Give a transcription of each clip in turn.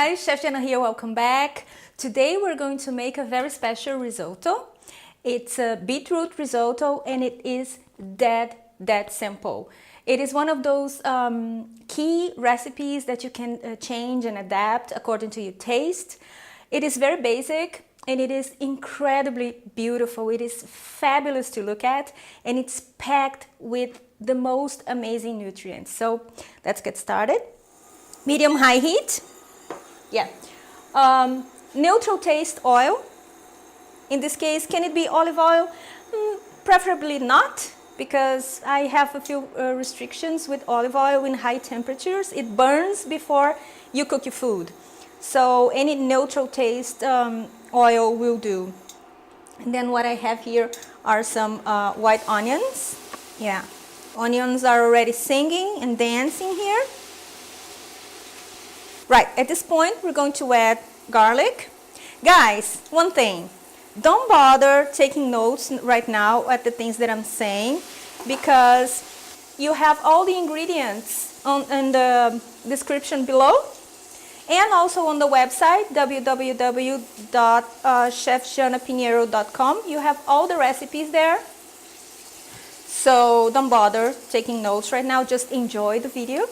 guys, Chef Jana here, welcome back. Today we're going to make a very special risotto. It's a beetroot risotto and it is that simple. It is one of those key recipes that you can change and adapt according to your taste. It is very basic and it is incredibly beautiful. It is fabulous to look at and it's packed with the most amazing nutrients. So let's get started. Medium-high heat. Neutral taste oil. In this case, can it be olive oil? Preferably not, because I have a few restrictions with olive oil in high temperatures. It burns before you cook your food. So any neutral taste oil will do. And then what I have here are some white onions. Onions are already singing and dancing here. Right, at this point we're going to add garlic. Guys, one thing, don't bother taking notes right now at the things that I'm saying, because you have all the ingredients in the description below and also on the website www.chefjanapinheiro.com. You have all the recipes there, so don't bother taking notes right now, just enjoy the video.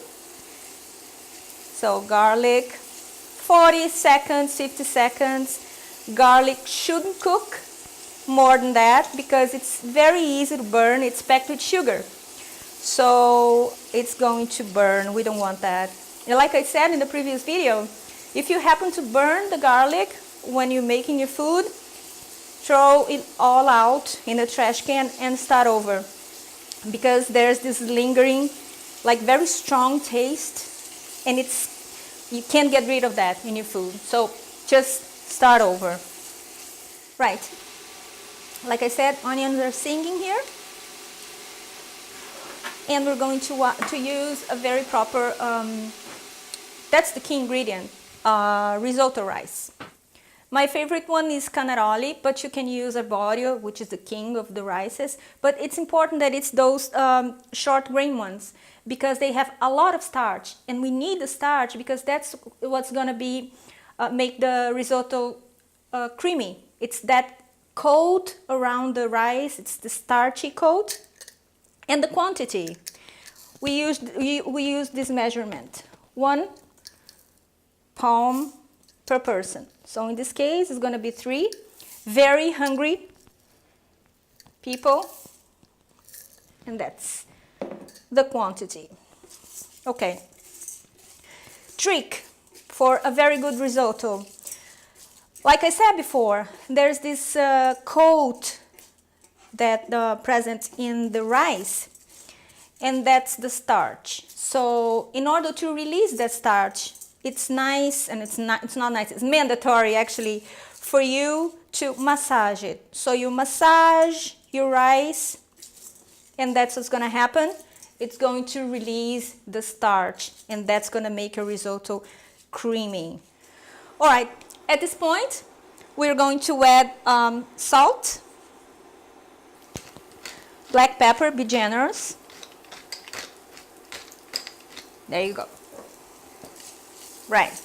So garlic, 40 seconds, 50 seconds. Garlic shouldn't cook more than that because it's very easy to burn. It's packed with sugar. So it's going to burn. We don't want that. And like I said in the previous video, if you happen to burn the garlic when you're making your food, throw it all out in the trash can and start over. Because there's this lingering, like very strong taste. And you can't get rid of that in your food. So just start over. Right. Like I said, onions are singing here. And we're going to use a very proper, that's the key ingredient, risotto rice. My favorite one is canaroli, but you can use arborio, which is the king of the rices. But it's important that it's those short grain ones, because they have a lot of starch, and we need the starch because that's what's going to be make the risotto creamy. It's that coat around the rice, it's the starchy coat. And the quantity, we use this measurement, 1 palm per person. So in this case, it's going to be 3 very hungry people, and that's the quantity. Okay. Trick for a very good risotto. Like I said before, there's this coat that present in the rice, and that's the starch. So in order to release that starch, it's nice, and it's not nice, it's mandatory actually for you to massage it. So you massage your rice, and that's what's going to happen. It's going to release the starch, and that's going to make your risotto creamy. All right, at this point, we're going to add salt, black pepper, be generous. There you go. Right.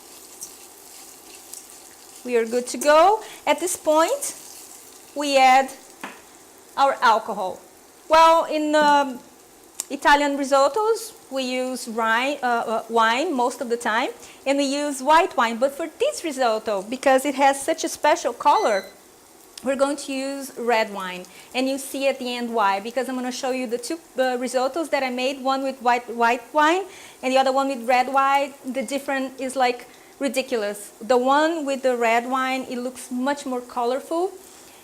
We are good to go. At this point, we add our alcohol. Well, in Italian risottos, we use wine most of the time, and we use white wine. But for this risotto, because it has such a special color, we're going to use red wine. And you see at the end why, because I'm going to show you the two risottos that I made, one with white wine and the other one with red wine. The difference is like ridiculous. The one with the red wine, it looks much more colorful,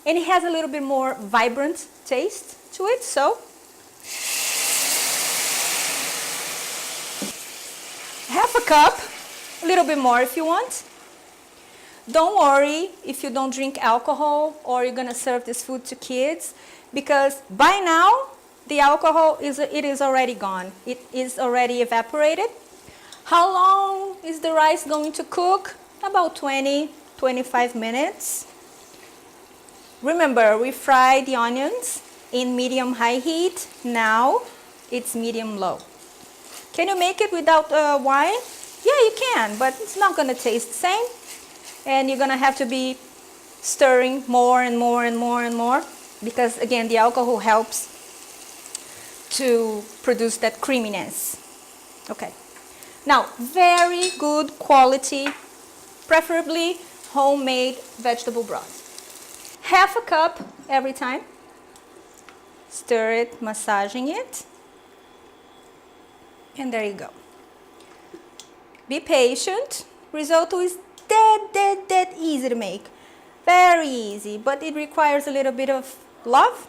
and it has a little bit more vibrant taste to it. So half a cup, a little bit more if you want. Don't worry if you don't drink alcohol or you're going to serve this food to kids, because by now the alcohol is already gone. It is already evaporated. How long is the rice going to cook? About 20-25 minutes. Remember, we fried the onions in medium-high heat. Now it's medium-low. Can you make it without wine? Yeah, you can, but it's not gonna taste the same. And you're gonna have to be stirring more and more and more and more, because again, the alcohol helps to produce that creaminess. Okay. Now, very good quality, preferably homemade vegetable broth. Half a cup every time. Stir it, massaging it. And there you go. Be patient. Risotto is dead easy to make. Very easy, but it requires a little bit of love,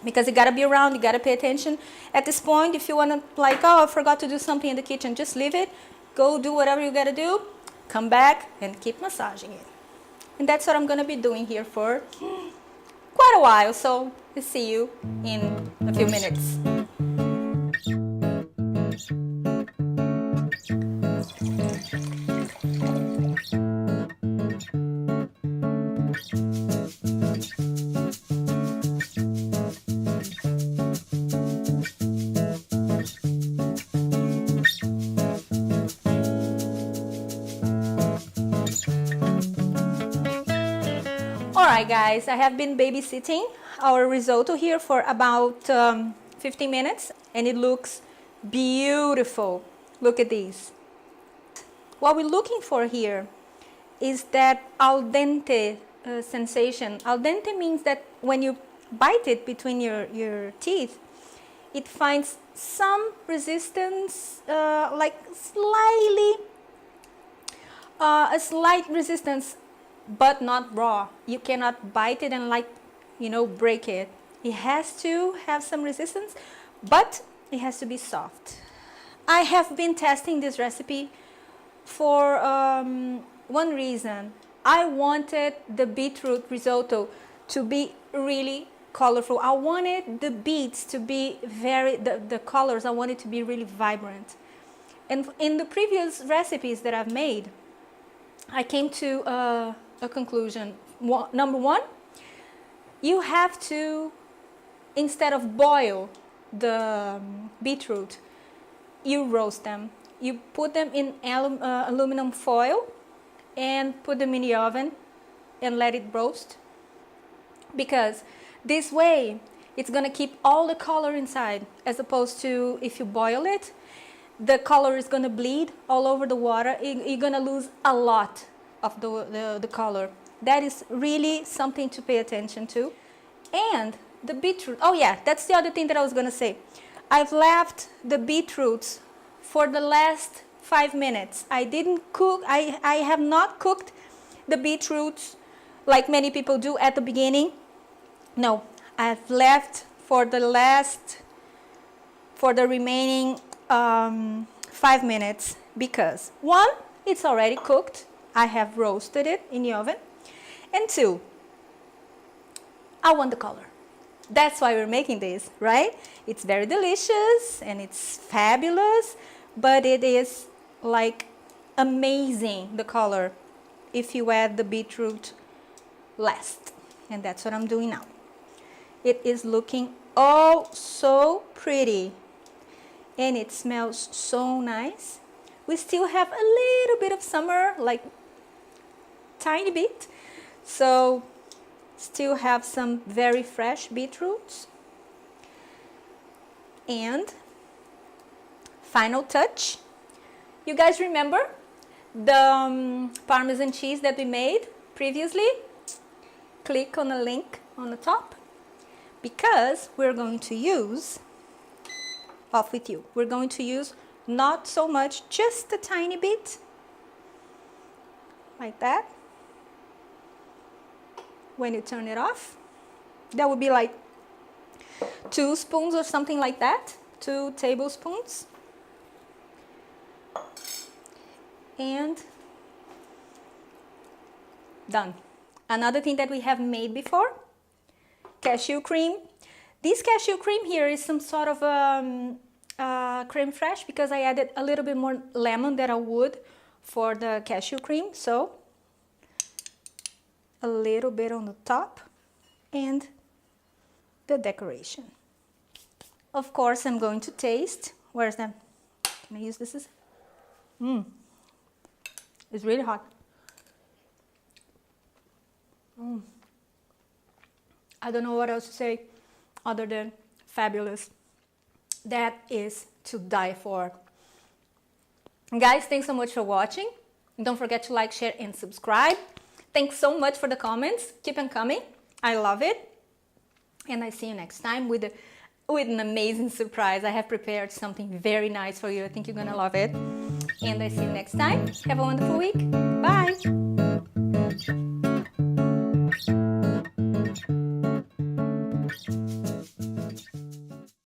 because you gotta be around, you gotta pay attention. At this point, if you wanna, like, oh, I forgot to do something in the kitchen, just leave it. Go do whatever you gotta do. Come back and keep massaging it. And that's what I'm gonna be doing here for quite a while. So I'll see you in a few minutes. Alright guys, I have been babysitting our risotto here for about 15 minutes and it looks beautiful. Look at these. What we're looking for here is that al dente sensation. Al dente means that when you bite it between your teeth, it finds some resistance, like slightly, a slight resistance, but not raw. You cannot bite it and, like, you know, break it. It has to have some resistance, but it has to be soft. I have been testing this recipe for one reason. I wanted the beetroot risotto to be really colorful. I wanted the beets to be the colors, I wanted to be really vibrant. And in the previous recipes that I've made, I came to a conclusion. Number one, you have to, instead of boil the beetroot, you roast them. You put them in aluminum foil and put them in the oven and let it roast, because this way it's gonna keep all the color inside, as opposed to if you boil it, the color is gonna bleed all over the water. You're gonna lose a lot of the color. That is really something to pay attention to. And the beetroot, oh yeah, that's the other thing that I was gonna say. I've left the beetroots for the last 5 minutes. I didn't cook, I have not cooked the beetroots like many people do at the beginning. No, I've left for the remaining 5 minutes, because one, it's already cooked. I have roasted it in the oven. And two, I want the color. That's why we're making this, right? It's very delicious and it's fabulous, but it is like amazing, the color, if you add the beetroot last. And that's what I'm doing now. It is looking oh so pretty and it smells so nice. We still have a little bit of summer, like tiny bit, so still have some very fresh beetroots. And final touch, you guys remember the Parmesan cheese that we made previously? Click on the link on the top, because we're going to use, off with you, we're going to use not so much, just a tiny bit, like that. When you turn it off, that would be like 2 spoons or something like that, 2 tablespoons. And done. Another thing that we have made before, cashew cream. This cashew cream here is some sort of creme fraiche, because I added a little bit more lemon than I would for the cashew cream. So a little bit on the top and the decoration. Of course, I'm going to taste. Where's that? Can I use this? It's really hot. I don't know what else to say other than fabulous. That is to die for. Guys, thanks so much for watching. Don't forget to like, share, and subscribe. Thanks so much for the comments. Keep them coming. I love it. And I see you next time with an amazing surprise. I have prepared something very nice for you. I think you're gonna love it. And I see you next time. Have a wonderful week. Bye.